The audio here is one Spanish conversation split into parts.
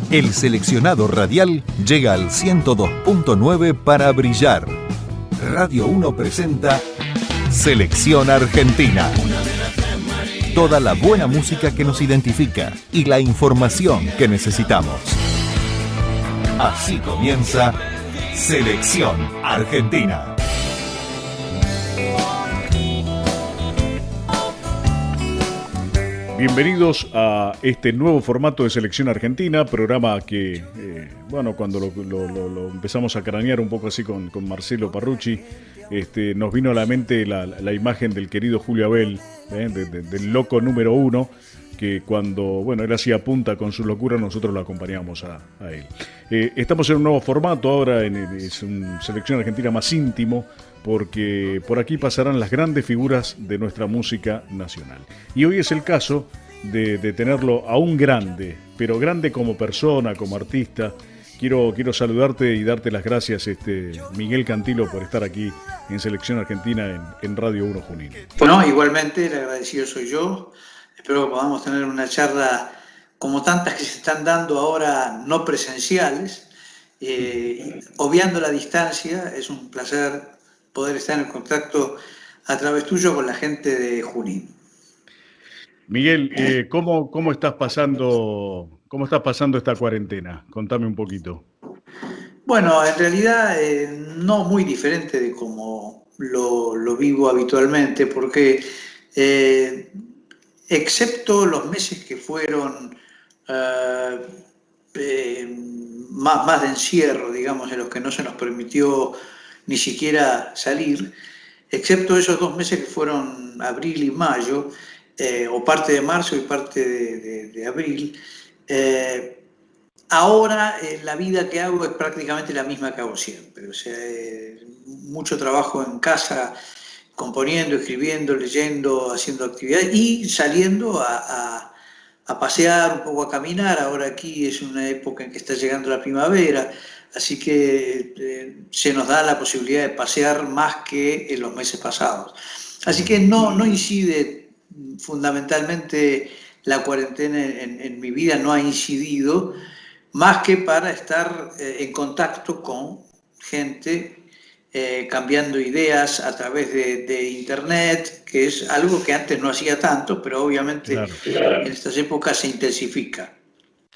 El seleccionado radial llega al 102.9 para brillar. Radio 1 presenta Selección Argentina. Toda la buena música que nos identifica y la información que necesitamos. Así comienza Selección Argentina. Bienvenidos a este nuevo formato de Selección Argentina, programa que, cuando lo empezamos a cranear un poco así con Marcelo Parrucci, nos vino a la mente la imagen del querido Julio Abel, del loco número uno, que cuando él hacía punta con su locura, nosotros lo acompañábamos a él. Estamos en un nuevo formato ahora, es un Selección Argentina más íntimo, porque por aquí pasarán las grandes figuras de nuestra música nacional. Y hoy es el caso de tenerlo a un grande, pero grande como persona, como artista. Quiero saludarte y darte las gracias, Miguel Cantilo, por estar aquí en Selección Argentina en Radio 1 Junín. Bueno, igualmente el agradecido soy yo. Espero que podamos tener una charla como tantas que se están dando ahora no presenciales. Obviando la distancia, es un placer poder estar en contacto a través tuyo con la gente de Junín. Miguel, ¿cómo estás pasando esta cuarentena? Contame un poquito. Bueno, en realidad no muy diferente de como lo vivo habitualmente, porque excepto los meses que fueron más de encierro, digamos, en los que no se nos permitió ni siquiera salir, excepto esos 2 meses que fueron abril y mayo, o parte de marzo y parte de abril, ahora la vida que hago es prácticamente la misma que hago siempre. O sea, mucho trabajo en casa, componiendo, escribiendo, leyendo, haciendo actividades y saliendo a pasear, un poco a caminar. Ahora aquí es una época en que está llegando la primavera, así que se nos da la posibilidad de pasear más que en los meses pasados. Así que no incide fundamentalmente la cuarentena en mi vida, no ha incidido más que para estar en contacto con gente, cambiando ideas a través de internet, que es algo que antes no hacía tanto, pero obviamente claro, en estas épocas se intensifica.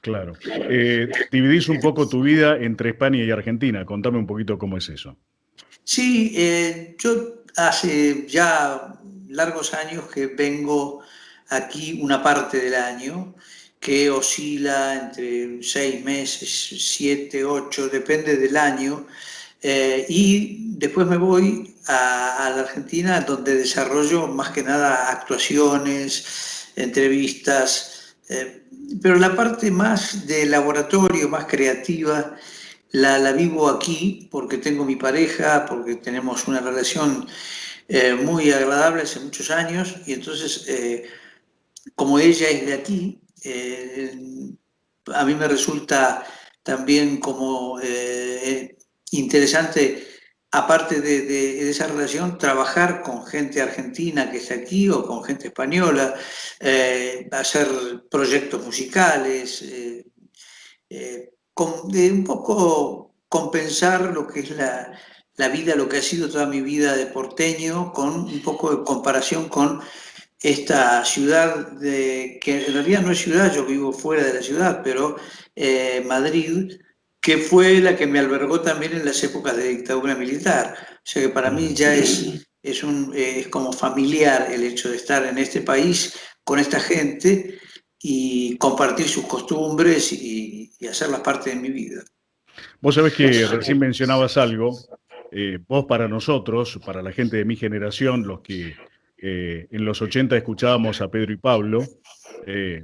Claro. Dividís un poco tu vida entre España y Argentina. Contame un poquito cómo es eso. Sí, yo hace ya largos años que vengo aquí una parte del año, que oscila entre 6 meses, 7, 8, depende del año, y después me voy a la Argentina, donde desarrollo más que nada actuaciones, entrevistas, pero la parte más de laboratorio, más creativa, la vivo aquí porque tengo mi pareja, porque tenemos una relación muy agradable hace muchos años, y entonces como ella es de aquí, a mí me resulta también como interesante, aparte de esa relación, trabajar con gente argentina que está aquí o con gente española, hacer proyectos musicales, de un poco compensar lo que es la vida, lo que ha sido toda mi vida de porteño, con un poco de comparación con esta ciudad, que en realidad no es ciudad, yo vivo fuera de la ciudad, pero Madrid, que fue la que me albergó también en las épocas de dictadura militar. O sea que para mí ya es como familiar el hecho de estar en este país con esta gente y compartir sus costumbres y hacerlas parte de mi vida. Vos sabés que recién mencionabas algo. Vos, para nosotros, para la gente de mi generación, los que en los 80 escuchábamos a Pedro y Pablo,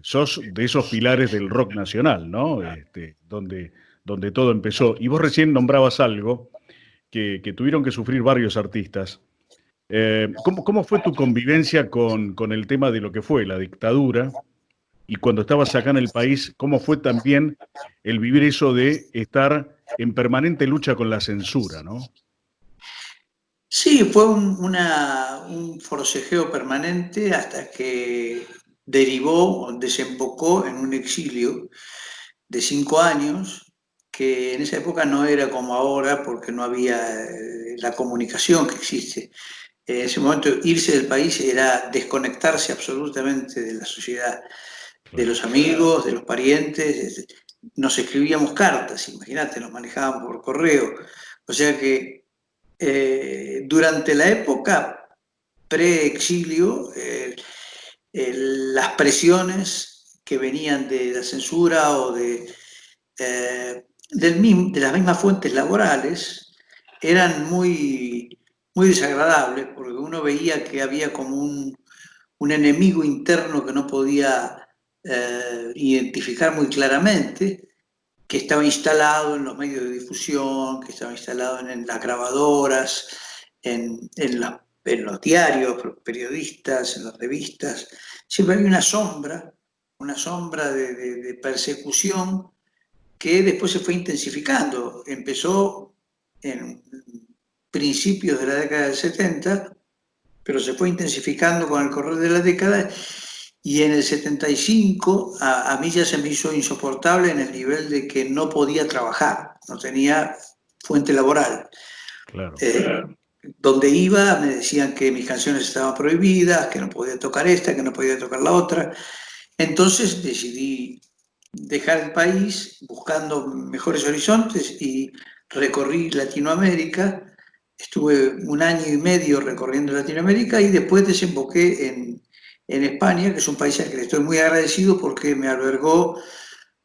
sos de esos pilares del rock nacional, ¿no? Donde todo empezó. Y vos recién nombrabas algo que tuvieron que sufrir varios artistas. ¿Cómo fue tu convivencia con el tema de lo que fue la dictadura? Y cuando estabas acá en el país, ¿cómo fue también el vivir eso de estar en permanente lucha con la censura, ¿no? Sí, fue un forcejeo permanente hasta que desembocó en un exilio de 5 años, que en esa época no era como ahora porque no había la comunicación que existe. En ese momento irse del país era desconectarse absolutamente de la sociedad, de Claro. los amigos, de los parientes. Nos escribíamos cartas, imagínate, nos manejaban por correo. O sea que durante la época pre-exilio, las presiones que venían de la censura o de las mismas fuentes laborales eran muy desagradables, porque uno veía que había como un enemigo interno que no podía identificar muy claramente, que estaba instalado en los medios de difusión, que estaba instalado en las grabadoras, en los diarios, periodistas, en las revistas. Siempre había una sombra de persecución que después se fue intensificando. Empezó en principios de la década del 70, pero se fue intensificando con el correr de la década, y en el 75 a mí ya se me hizo insoportable en el nivel de que no podía trabajar, no tenía fuente laboral. Claro. Donde iba me decían que mis canciones estaban prohibidas, que no podía tocar esta, que no podía tocar la otra. Entonces decidí dejar el país buscando mejores horizontes y recorrí Latinoamérica. Estuve 1 año y medio recorriendo Latinoamérica y después desemboqué en España, que es un país al que le estoy muy agradecido porque me albergó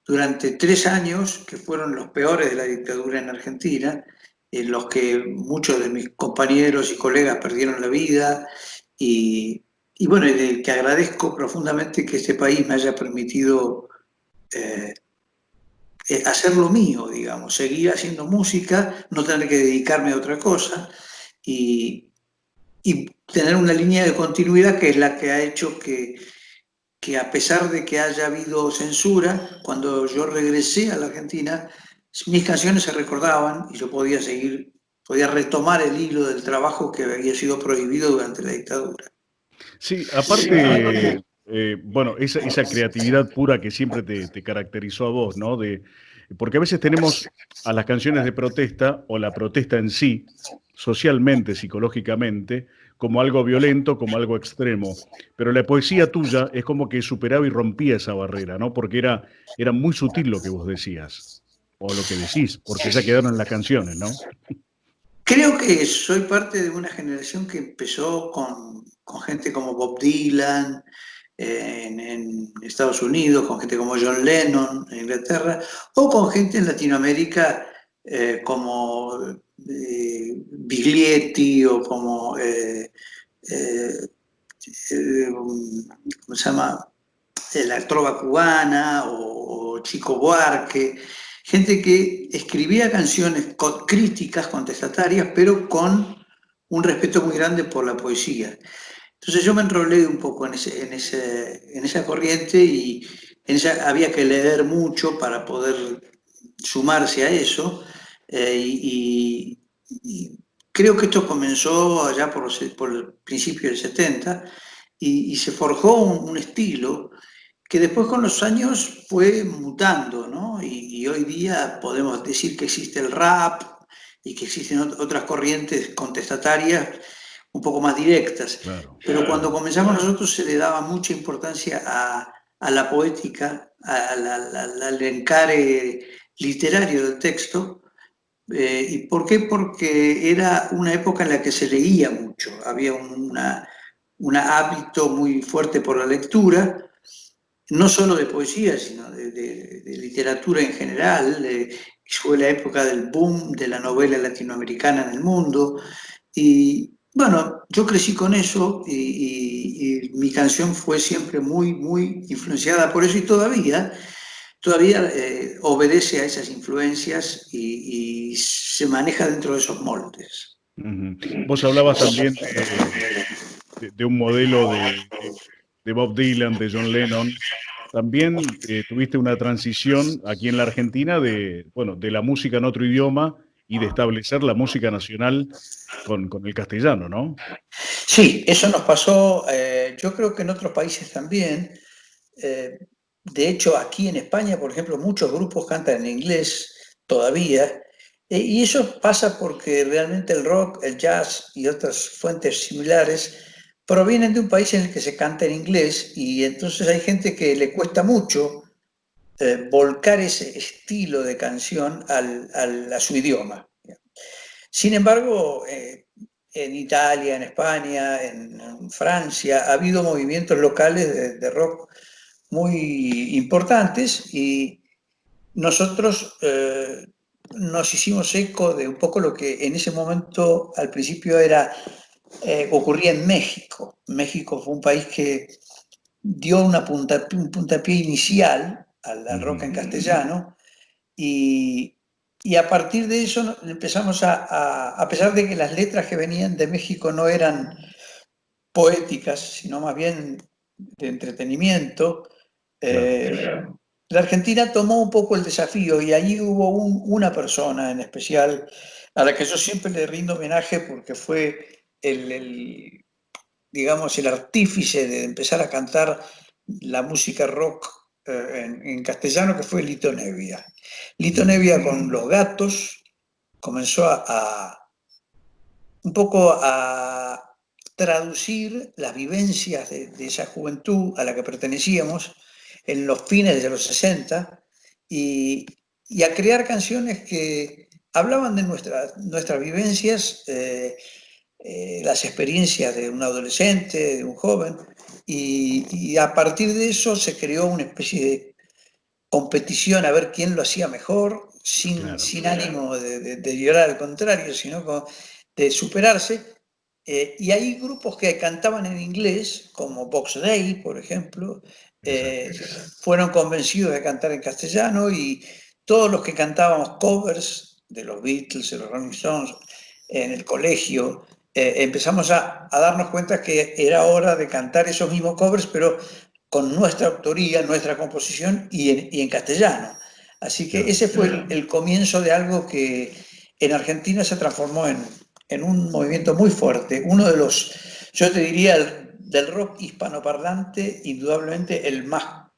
durante 3 años, que fueron los peores de la dictadura en Argentina, en los que muchos de mis compañeros y colegas perdieron la vida, y bueno, que agradezco profundamente que este país me haya permitido eh, hacer lo mío, digamos, seguir haciendo música, no tener que dedicarme a otra cosa y tener una línea de continuidad que es la que ha hecho que a pesar de que haya habido censura, cuando yo regresé a la Argentina, mis canciones se recordaban y yo podía seguir, podía retomar el hilo del trabajo que había sido prohibido durante la dictadura. Sí, aparte, bueno, esa creatividad pura que siempre te caracterizó a vos, ¿no? Porque a veces tenemos a las canciones de protesta o la protesta en sí, socialmente, psicológicamente, como algo violento, como algo extremo. Pero la poesía tuya es como que superaba y rompía esa barrera, ¿no? Porque era muy sutil lo que vos decías, o lo que decís, porque ya quedaron en las canciones, ¿no? Creo que soy parte de una generación que empezó con gente como Bob Dylan en Estados Unidos, con gente como John Lennon en Inglaterra, o con gente en Latinoamérica como Biglietti o como, ¿cómo se llama? La trova cubana o Chico Buarque, gente que escribía canciones críticas, contestatarias, pero con un respeto muy grande por la poesía. Entonces yo me enrolé un poco en esa corriente y había que leer mucho para poder sumarse a eso. Y creo que esto comenzó allá por el principio del 70 y se forjó un estilo que después con los años fue mutando, ¿no? Y hoy día podemos decir que existe el rap y que existen otras corrientes contestatarias un poco más directas. Claro, Pero cuando claro. comenzamos nosotros se le daba mucha importancia a la poética, al encare literario del texto. ¿Y por qué? Porque era una época en la que se leía mucho, había un hábito muy fuerte por la lectura, no solo de poesía, sino de literatura en general. Fue la época del boom de la novela latinoamericana en el mundo. Y bueno, yo crecí con eso y mi canción fue siempre muy influenciada por eso y todavía obedece a esas influencias y se maneja dentro de esos moldes. Ujú. Vos hablabas también de un modelo de Bob Dylan, de John Lennon. También tuviste una transición aquí en la Argentina bueno, de la música en otro idioma y de establecer la música nacional con el castellano, ¿no? Sí, eso nos pasó, yo creo que en otros países también. Eh, De hecho, aquí en España, por ejemplo, muchos grupos cantan en inglés todavía, y eso pasa porque realmente el rock, el jazz y otras fuentes similares provienen de un país en el que se canta en inglés, y entonces hay gente que le cuesta mucho volcar ese estilo de canción a su idioma. Sin embargo, en Italia, en España, en Francia, ha habido movimientos locales de rock muy importantes, y nosotros nos hicimos eco de un poco lo que en ese momento al principio ocurría en México. México fue un país que dio un puntapié inicial al rock en castellano, y, y a partir de eso empezamos a pesar de que las letras que venían de México no eran poéticas, sino más bien de entretenimiento, Claro. la Argentina tomó un poco el desafío, y allí hubo una persona en especial a la que yo siempre le rindo homenaje porque fue digamos, el artífice de empezar a cantar la música rock en castellano, que fue Lito Nevia. Lito Nevia con Los Gatos comenzó un poco a traducir las vivencias de esa juventud a la que pertenecíamos en los fines de los 60, y, y a crear canciones que hablaban de nuestras vivencias, las experiencias de un adolescente, de un joven, y a partir de eso se creó una especie de competición a ver quién lo hacía mejor, Claro. sin ánimo de llorar, al contrario, sino de superarse. Y hay grupos que cantaban en inglés, como Box Day, por ejemplo, Exacto. fueron convencidos de cantar en castellano, y todos los que cantábamos covers de los Beatles, de los Rolling Stones, en el colegio, empezamos a darnos cuenta que era hora de cantar esos mismos covers, pero con nuestra autoría, nuestra composición y en castellano. Así que Claro. ese fue el comienzo de algo que en Argentina se transformó en un movimiento muy fuerte. Uno de los, yo te diría, del rock hispanoparlante, indudablemente el más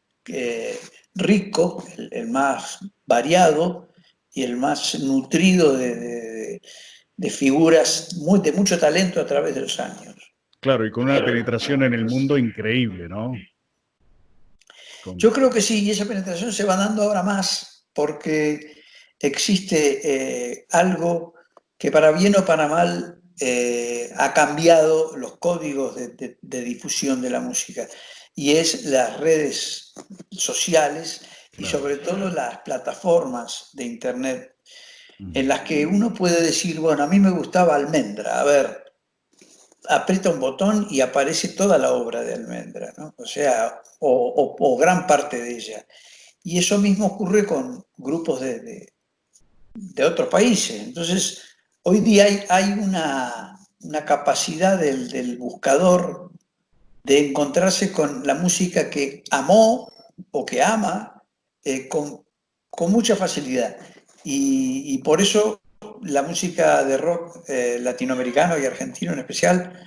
rico, el más variado y el más nutrido de figuras de mucho talento a través de los años. Claro, y con una penetración en el mundo increíble, ¿no? Con... Yo creo que sí, y esa penetración se va dando ahora más porque existe algo que, para bien o para mal, ha cambiado los códigos de difusión de la música, y es las redes sociales y Claro. sobre todo las plataformas de internet, en Ujú. las que uno puede decir, bueno, a mí me gustaba Almendra, a ver, aprieta un botón y aparece toda la obra de Almendra, ¿no? O sea, o gran parte de ella. Y eso mismo ocurre con grupos de otros países. Entonces, hoy día hay una capacidad del buscador de encontrarse con la música que amó o que ama, con mucha facilidad. Y por eso la música de rock latinoamericano y argentino en especial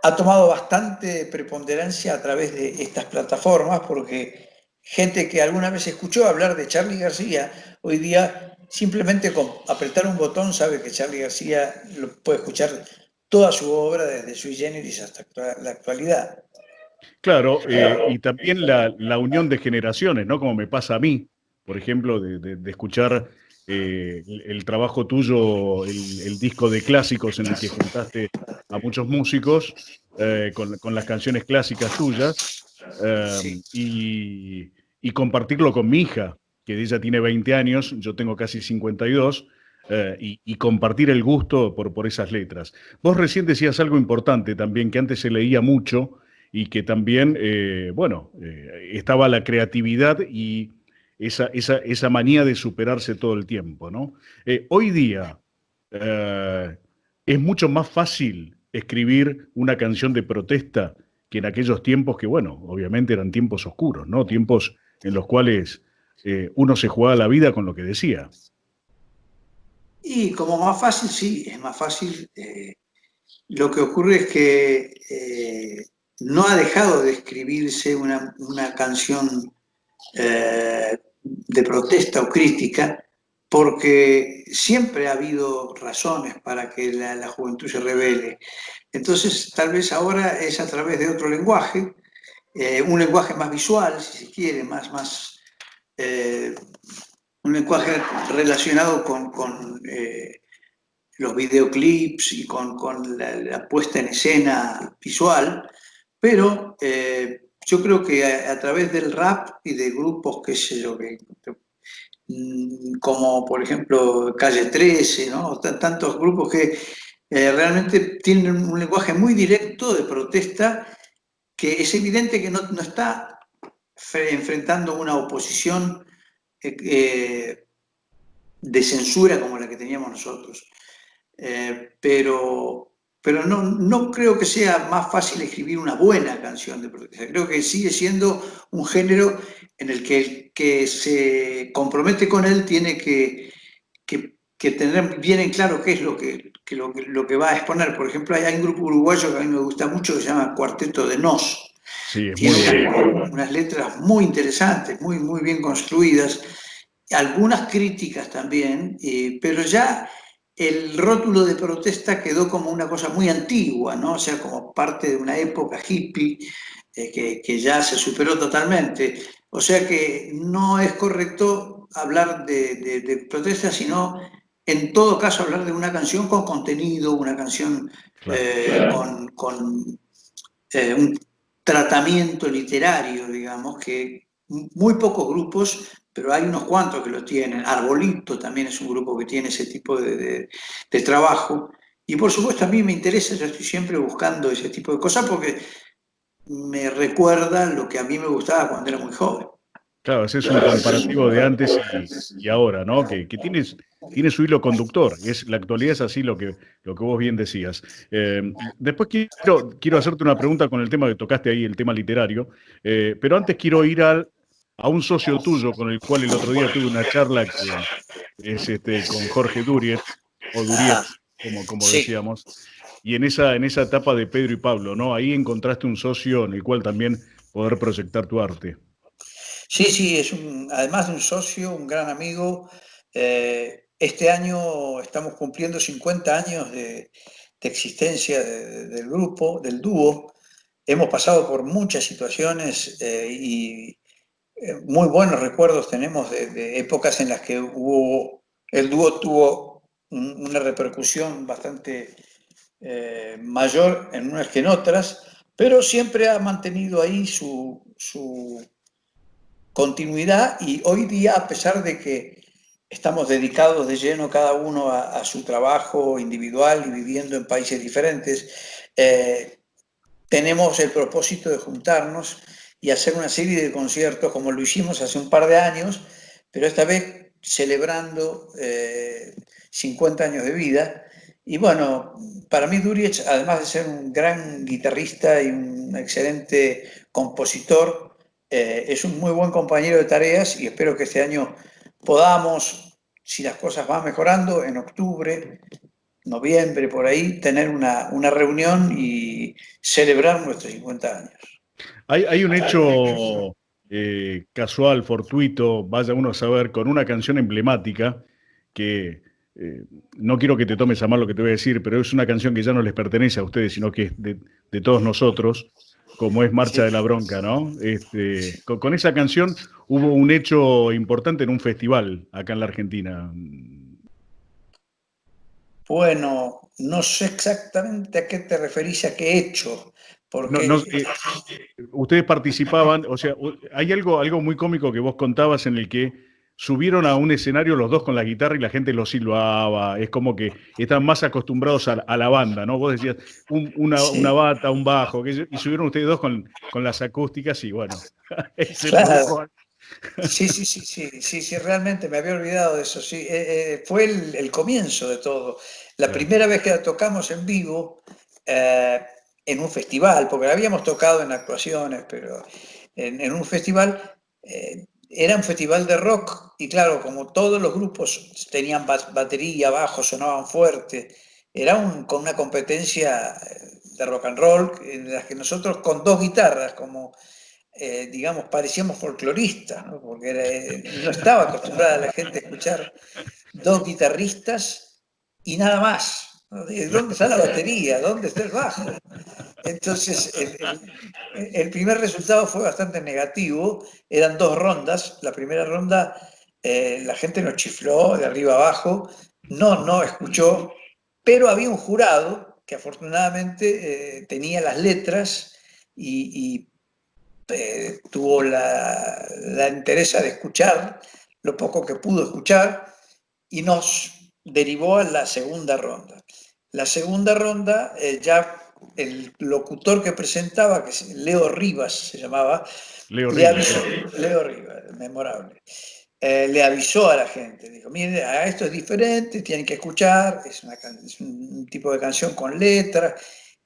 ha tomado bastante preponderancia a través de estas plataformas, porque gente que alguna vez escuchó hablar de Charly García, hoy día simplemente con apretar un botón sabe que Charly García lo puede escuchar toda su obra desde Sui Generis hasta la actualidad. Claro, y también la unión de generaciones, ¿no? Como me pasa a mí, por ejemplo, de escuchar el trabajo tuyo, el disco de clásicos en el que juntaste a muchos músicos con las canciones clásicas tuyas, eh, Sí. y compartirlo con mi hija, que ella tiene 20 años, yo tengo casi 52, y compartir el gusto por esas letras. Vos recién decías algo importante también, que antes se leía mucho y que también, bueno, estaba la creatividad y esa manía de superarse todo el tiempo, ¿no? Hoy día eh, es mucho más fácil escribir una canción de protesta que en aquellos tiempos que, bueno, obviamente eran tiempos oscuros, ¿no? Tiempos en los cuales uno se jugaba la vida con lo que decía. Y como más fácil, sí, es más fácil. Lo que ocurre es que no ha dejado de escribirse una canción de protesta o crítica, porque siempre ha habido razones para que la juventud se rebele. Entonces, tal vez ahora es a través de otro lenguaje, un lenguaje más visual, si se quiere, un lenguaje relacionado con los videoclips y con la puesta en escena visual, pero yo creo que a través del rap y de grupos, qué sé yo, como por ejemplo Calle 13, ¿no? Tantos grupos que realmente tienen un lenguaje muy directo de protesta, que es evidente que no está enfrentando una oposición de censura como la que teníamos nosotros. Pero no creo que sea más fácil escribir una buena canción de protesta. Creo que sigue siendo un género en el que el que se compromete con él tiene que tener bien en claro qué es lo que va a exponer. Por ejemplo, hay un grupo uruguayo que a mí me gusta mucho que se llama Cuarteto de Nos. Sí, es muy Tiene bueno. unas letras muy interesantes, muy bien construidas, algunas críticas también, pero ya el rótulo de protesta quedó como una cosa muy antigua, ¿no? O sea, como parte de una época hippie que ya se superó totalmente. O sea que no es correcto hablar de protesta, sino en todo caso hablar de una canción con contenido, una canción Claro. con un tratamiento literario, digamos, que muy pocos grupos, pero hay unos cuantos que lo tienen. Arbolito también es un grupo que tiene ese tipo de trabajo. Y por supuesto a mí me interesa, yo estoy siempre buscando ese tipo de cosas porque me recuerda lo que a mí me gustaba cuando era muy joven. Claro, ese es un comparativo de antes y ahora, ¿no? Que tiene su hilo conductor. La actualidad es así lo que vos bien decías. Después quiero hacerte una pregunta con el tema que tocaste ahí, el tema literario. Pero antes quiero ir a un socio tuyo con el cual el otro día tuve una charla que es con Jorge Duriet, o Duriet, Ah, como sí, decíamos. Y en esa etapa de Pedro y Pablo, ¿no? Ahí encontraste un socio en el cual también poder proyectar tu arte. sí, además de un socio, un gran amigo. Este año estamos cumpliendo 50 años de existencia del grupo, del dúo. Hemos pasado por muchas situaciones y muy buenos recuerdos tenemos de épocas en las que el dúo tuvo una repercusión bastante mayor en unas que en otras, pero siempre ha mantenido ahí su continuidad y hoy día, a pesar de que estamos dedicados de lleno cada uno a su trabajo individual y viviendo en países diferentes, tenemos el propósito de juntarnos y hacer una serie de conciertos como lo hicimos hace un par de años, pero esta vez celebrando 50 años de vida. Y bueno, para mí Duriez, además de ser un gran guitarrista y un excelente compositor, es un muy buen compañero de tareas y espero que este año podamos, si las cosas van mejorando, en octubre, noviembre, por ahí, tener una reunión y celebrar nuestros 50 años. Hay un hecho casual, fortuito, vaya uno a saber, con una canción emblemática que no quiero que te tomes a mal lo que te voy a decir, pero es una canción que ya no les pertenece a ustedes, sino que es de todos nosotros, como es Marcha Sí. de la Bronca, ¿no? Con esa canción hubo un hecho importante en un festival acá en la Argentina. Bueno, no sé exactamente a qué te referís, a qué hecho, No, no, porque ustedes participaban, o sea, hay algo muy cómico que vos contabas en el que subieron a un escenario los dos con la guitarra y la gente los silbaba, es como que están más acostumbrados a la banda, ¿no? Vos decías una sí, bata, un bajo, y subieron ustedes dos con las acústicas y bueno, se claro, produjo. sí, realmente me había olvidado de eso, sí, fue el comienzo de todo. La Claro. primera vez que la tocamos en vivo, eh, en un festival, porque la habíamos tocado en actuaciones, pero en un festival, era un festival de rock, y claro, como todos los grupos tenían batería, bajo, sonaban fuerte, era con una competencia de rock and roll, en la que nosotros con dos guitarras, como digamos, parecíamos folcloristas, ¿no? Porque no estaba acostumbrada la gente a escuchar dos guitarristas y nada más. ¿No? ¿Dónde está la batería? ¿Dónde está el bajo? Entonces, el primer resultado fue bastante negativo. Eran dos rondas. La primera ronda, la gente nos chifló de arriba abajo, no escuchó, pero había un jurado que afortunadamente tenía las letras y tuvo la entereza de escuchar lo poco que pudo escuchar y nos derivó a la segunda ronda. La segunda ronda, ya el locutor que presentaba, que es Leo Rivas se llamaba, Leo le Rivas, avisó, Leo Rivas, memorable, le avisó a la gente, dijo, mire, esto es diferente, tienen que escuchar, es un tipo de canción con letra,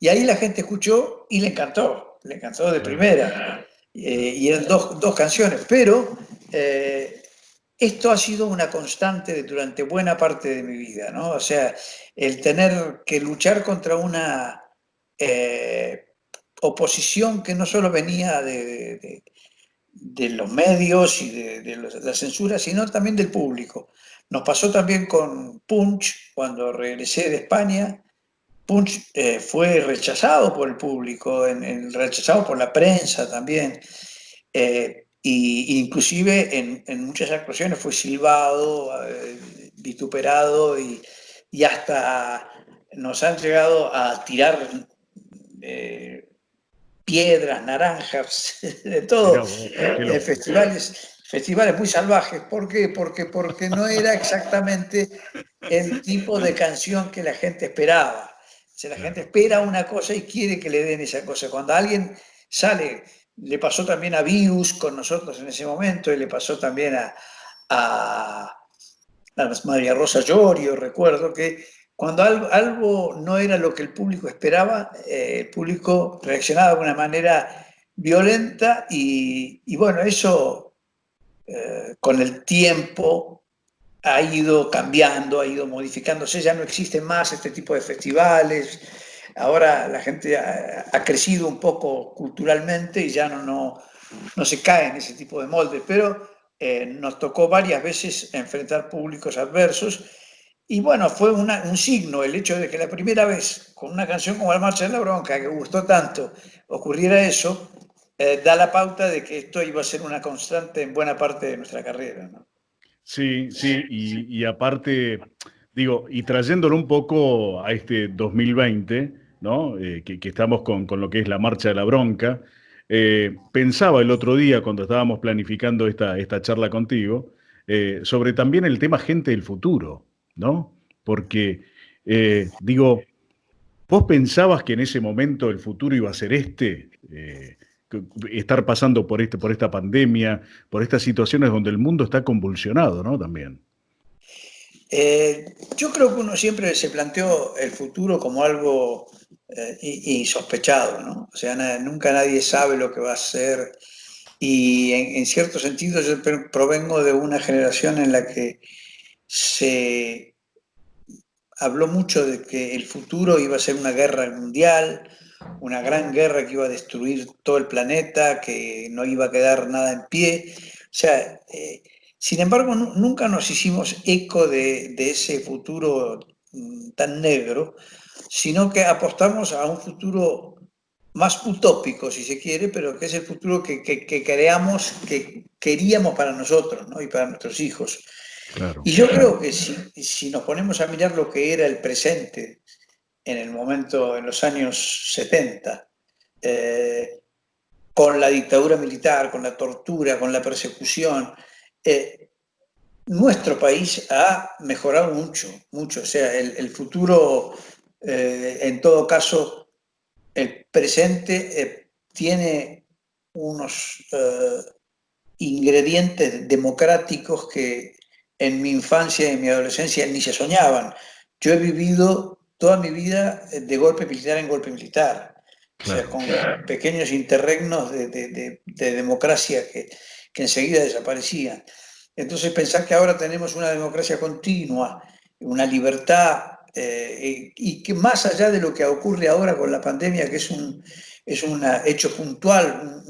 y ahí la gente escuchó y le encantó de primera, y eran dos canciones, pero esto ha sido una constante durante buena parte de mi vida, ¿no? O sea, el tener que luchar contra una oposición que no solo venía de los medios y de la censura, sino también del público. Nos pasó también con Punch, cuando regresé de España. Punch fue rechazado por el público, rechazado por la prensa también. Y inclusive en muchas actuaciones fue silbado, vituperado y hasta nos han llegado a tirar piedras, naranjas, de mirá todo, vos, qué loco. festivales muy salvajes. ¿Por qué? Porque no era exactamente el tipo de canción que la gente esperaba. O sea, la gente Claro. espera una cosa y quiere que le den esa cosa. Cuando alguien sale, le pasó también a Virus con nosotros en ese momento y le pasó también a María Rosa Llorio, recuerdo que cuando algo no era lo que el público esperaba, el público reaccionaba de una manera violenta y bueno, eso con el tiempo ha ido cambiando, ha ido modificándose, ya no existen más este tipo de festivales, ahora la gente ha crecido un poco culturalmente y ya no se cae en ese tipo de moldes, pero nos tocó varias veces enfrentar públicos adversos y bueno, fue un signo el hecho de que la primera vez con una canción como La Marcha de la Bronca, que gustó tanto, ocurriera eso, da la pauta de que esto iba a ser una constante en buena parte de nuestra carrera, ¿no? Sí, sí, y aparte, digo, y trayéndolo un poco a este 2020, ¿no? Que estamos con lo que es la Marcha de la Bronca, pensaba el otro día cuando estábamos planificando esta charla contigo, sobre también el tema gente del futuro, ¿no? Porque, digo, ¿vos pensabas que en ese momento el futuro iba a ser este? Estar pasando por esta pandemia, por estas situaciones donde el mundo está convulsionado, ¿no? También. Yo creo que uno siempre se planteó el futuro como algo insospechado, ¿no? O sea, nunca nadie sabe lo que va a ser y en cierto sentido yo provengo de una generación en la que se habló mucho de que el futuro iba a ser una guerra mundial, una gran guerra que iba a destruir todo el planeta, que no iba a quedar nada en pie. O sea, sin embargo, nunca nos hicimos eco de ese futuro tan negro, sino que apostamos a un futuro más utópico, si se quiere, pero que es el futuro que creamos, que queríamos para nosotros, ¿no? Y para nuestros hijos. Claro. Y yo creo que si nos ponemos a mirar lo que era el presente en el momento, en los años 70, eh, con la dictadura militar, con la tortura, con la persecución, nuestro país ha mejorado mucho, mucho. O sea, el futuro, en todo caso, el presente tiene unos ingredientes democráticos que en mi infancia y en mi adolescencia ni se soñaban. Yo he vivido toda mi vida de golpe militar en golpe militar, o sea, Claro. con pequeños interregnos de democracia que enseguida desaparecían. Entonces pensar que ahora tenemos una democracia continua, una libertad, y que más allá de lo que ocurre ahora con la pandemia, que es un hecho puntual,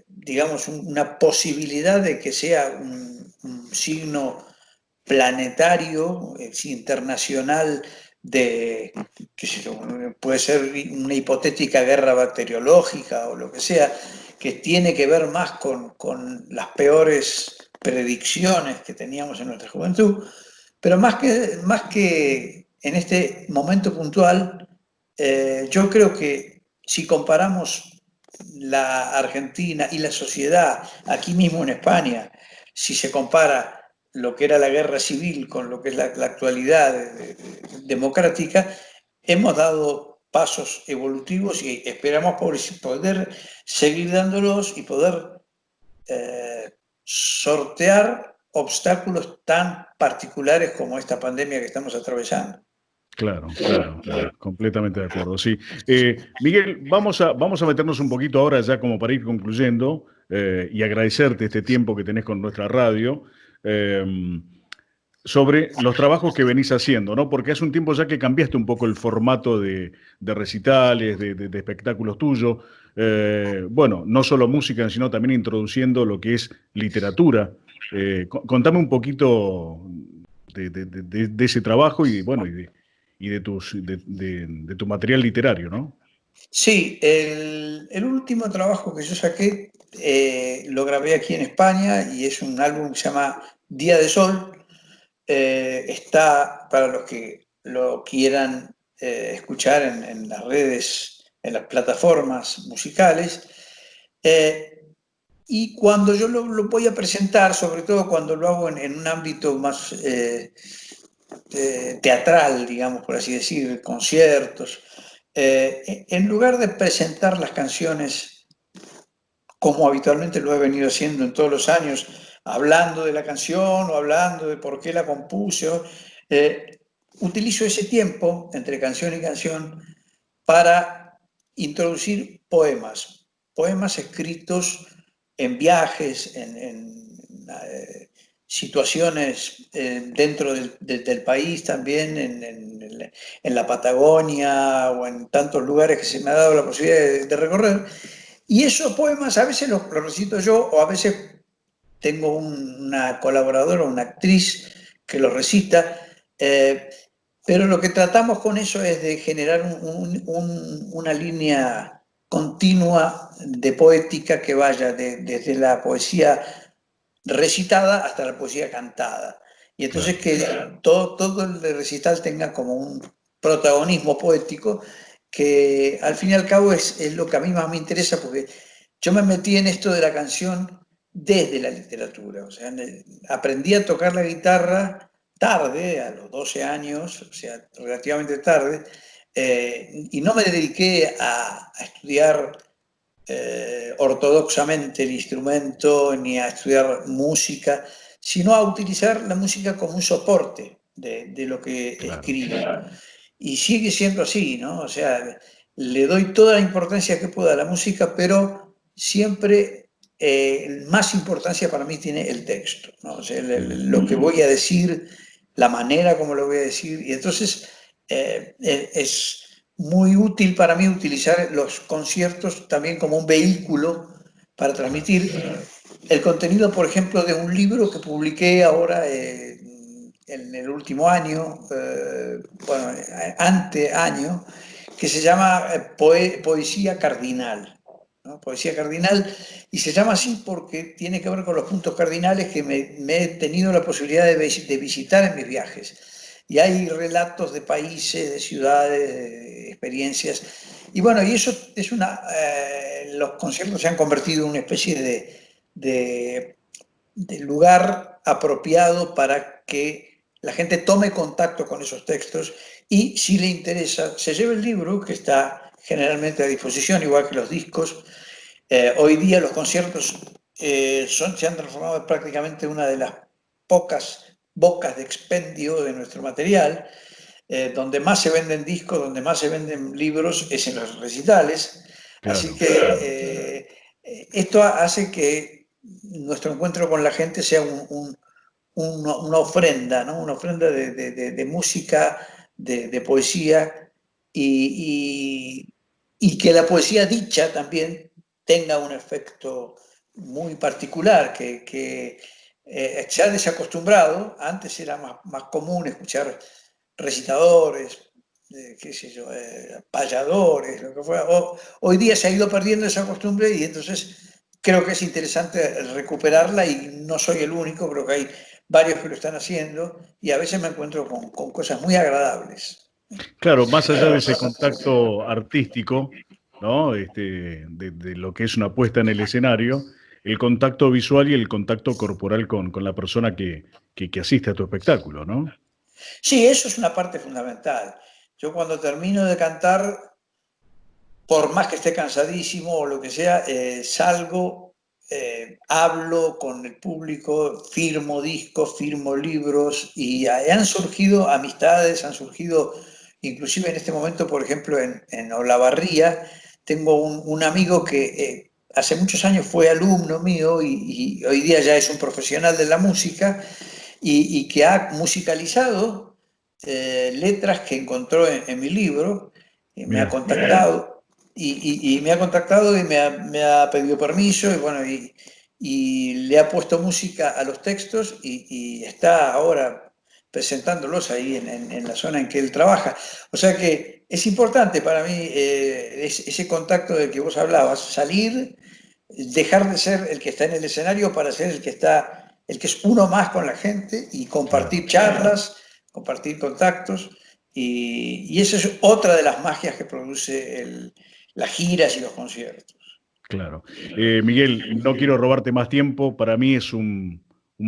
digamos, una posibilidad de que sea un signo planetario, internacional, de, qué sé yo, puede ser una hipotética guerra bacteriológica o lo que sea, que tiene que ver más con las peores predicciones que teníamos en nuestra juventud, pero más que en este momento puntual, yo creo que si comparamos la Argentina y la sociedad aquí mismo en España, si se compara lo que era la guerra civil con lo que es la actualidad democrática, hemos dado pasos evolutivos y esperamos poder seguir dándolos y poder sortear obstáculos tan particulares como esta pandemia que estamos atravesando. Claro, claro, claro, completamente de acuerdo, sí. Miguel, vamos a meternos un poquito ahora ya como para ir concluyendo y agradecerte este tiempo que tenés con nuestra radio. eh, Sobre los trabajos que venís haciendo, ¿no? Porque hace un tiempo ya que cambiaste un poco el formato de recitales, de espectáculos tuyos. Bueno, no solo música, sino también introduciendo lo que es literatura. Contame un poquito de ese trabajo y, bueno, de tu material literario, ¿no? Sí, el último trabajo que yo saqué lo grabé aquí en España y es un álbum que se llama Día de Sol. Está para los que lo quieran escuchar en las redes, en las plataformas musicales. Eh, y cuando yo lo voy a presentar, sobre todo cuando lo hago en un ámbito más teatral, digamos, por así decir, conciertos, en lugar de presentar las canciones como habitualmente lo he venido haciendo en todos los años, hablando de la canción o hablando de por qué la compuse, eh, utilizo ese tiempo entre canción y canción para introducir poemas escritos en viajes, situaciones dentro del país también, en la Patagonia o en tantos lugares que se me ha dado la posibilidad de recorrer. Y esos poemas a veces los recito yo o a veces tengo una colaboradora, una actriz que los recita, eh, pero lo que tratamos con eso es de generar una línea continua de poética que vaya desde la poesía recitada hasta la poesía cantada. Y entonces Claro. que todo el recital tenga como un protagonismo poético que al fin y al cabo es lo que a mí más me interesa porque yo me metí en esto de la canción desde la literatura. O sea, aprendí a tocar la guitarra tarde, a los 12 años, o sea, relativamente tarde, y no me dediqué a estudiar ortodoxamente el instrumento ni a estudiar música, sino a utilizar la música como un soporte de lo que Claro. escribo. Y sigue siendo así, ¿no? O sea, le doy toda la importancia que pueda a la música, pero siempre más importancia para mí tiene el texto, ¿no? O sea, lo que voy a decir, la manera como lo voy a decir, y entonces es muy útil para mí utilizar los conciertos también como un vehículo para Claro. transmitir el contenido, por ejemplo, de un libro que publiqué ahora en el último año, bueno, anteaño, que se llama Poesía Cardinal, ¿no? Poesía Cardinal, y se llama así porque tiene que ver con los puntos cardinales que me he tenido la posibilidad de visitar en mis viajes. Y hay relatos de países, de ciudades, de experiencias. Y bueno, y eso es los conciertos se han convertido en una especie de, de lugar apropiado para que la gente tome contacto con esos textos y si le interesa, se lleve el libro que está generalmente a disposición, igual que los discos. Hoy día los conciertos se han transformado en prácticamente una de las pocas bocas de expendio de nuestro material. Donde más se venden discos, donde más se venden libros es en los recitales. Así Claro, que claro. esto hace que nuestro encuentro con la gente sea una ofrenda, ¿no? Una ofrenda de música, de poesía y que la poesía dicha también tenga un efecto muy particular, que se ha desacostumbrado. Antes era más común escuchar recitadores, qué sé yo, payadores, lo que fuera. Hoy día se ha ido perdiendo esa costumbre y entonces creo que es interesante recuperarla, y no soy el único, creo que hay varios que lo están haciendo y a veces me encuentro con cosas muy agradables. Claro, más allá de ese contacto artístico, ¿no? De lo que es una puesta en el escenario, el contacto visual y el contacto corporal con la persona que asiste a tu espectáculo, ¿no? Sí, eso es una parte fundamental. Yo cuando termino de cantar, por más que esté cansadísimo o lo que sea, salgo, hablo con el público, firmo discos, firmo libros, y han surgido amistades, han surgido, inclusive en este momento, por ejemplo, en Olavarría, tengo un amigo que hace muchos años fue alumno mío y hoy día ya es un profesional de la música, y que ha musicalizado letras que encontró en mi libro, y me ha Mira, contactado, y me ha contactado y me ha pedido permiso, y bueno, y le ha puesto música a los textos, y está ahora presentándolos ahí en la zona en que él trabaja. O sea que es importante para mí ese contacto del que vos hablabas, salir, dejar de ser el que está en el escenario para ser el que es uno más con la gente, y claro. compartir charlas, compartir contactos, y esa es otra de las magias que produce las giras y los conciertos. Claro. Miguel, no quiero robarte más tiempo. Para mí es un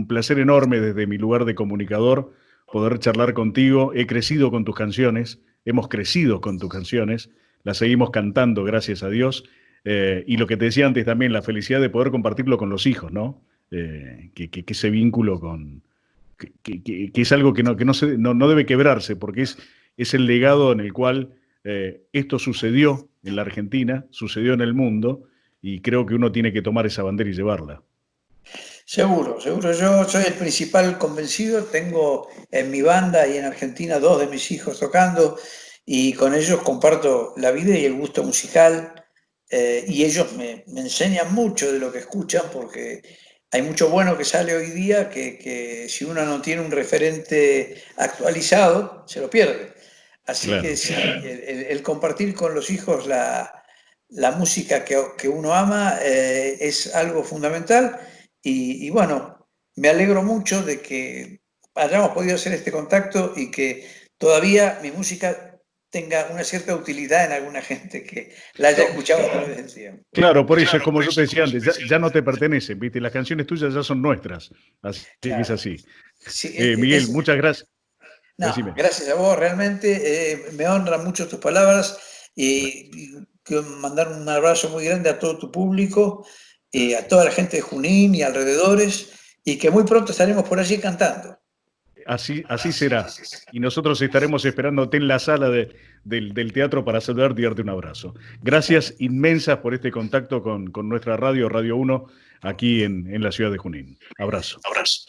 placer enorme desde mi lugar de comunicador poder charlar contigo. He crecido con tus canciones, hemos crecido con tus canciones, las seguimos cantando, gracias a Dios. Y lo que te decía antes también, la felicidad de poder compartirlo con los hijos, ¿no? Que ese vínculo que es algo que no debe quebrarse, porque es el legado en el cual esto sucedió en la Argentina, sucedió en el mundo, y creo que uno tiene que tomar esa bandera y llevarla. Seguro, seguro. Yo soy el principal convencido. Tengo en mi banda y en Argentina 2 de mis hijos tocando, y con ellos comparto la vida y el gusto musical, y ellos me enseñan mucho de lo que escuchan, porque hay mucho bueno que sale hoy día que si uno no tiene un referente actualizado, se lo pierde. Así que Claro. sí, el compartir con los hijos la música que uno ama es algo fundamental. Y bueno, me alegro mucho de que hayamos podido hacer este contacto y que todavía mi música tenga una cierta utilidad en alguna gente que la haya escuchado a través del tiempo. Claro, por eso es como yo te decía antes, ya no te pertenecen, ¿viste? Las canciones tuyas ya son nuestras, así que es Claro. así. Sí, Miguel, muchas gracias. no, Decime. gracias a vos, realmente me honran mucho tus palabras, y quiero mandar un abrazo muy grande a todo tu público, a toda la gente de Junín y alrededores, y que muy pronto estaremos por allí cantando. Así será. Y nosotros estaremos esperándote en la sala del teatro para saludarte y darte un abrazo. Gracias inmensas por este contacto con nuestra radio, Radio 1, aquí en la ciudad de Junín. Abrazo.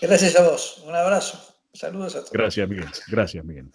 Gracias a vos, un abrazo, saludos a todos. Gracias, Miguel. Gracias, Miguel.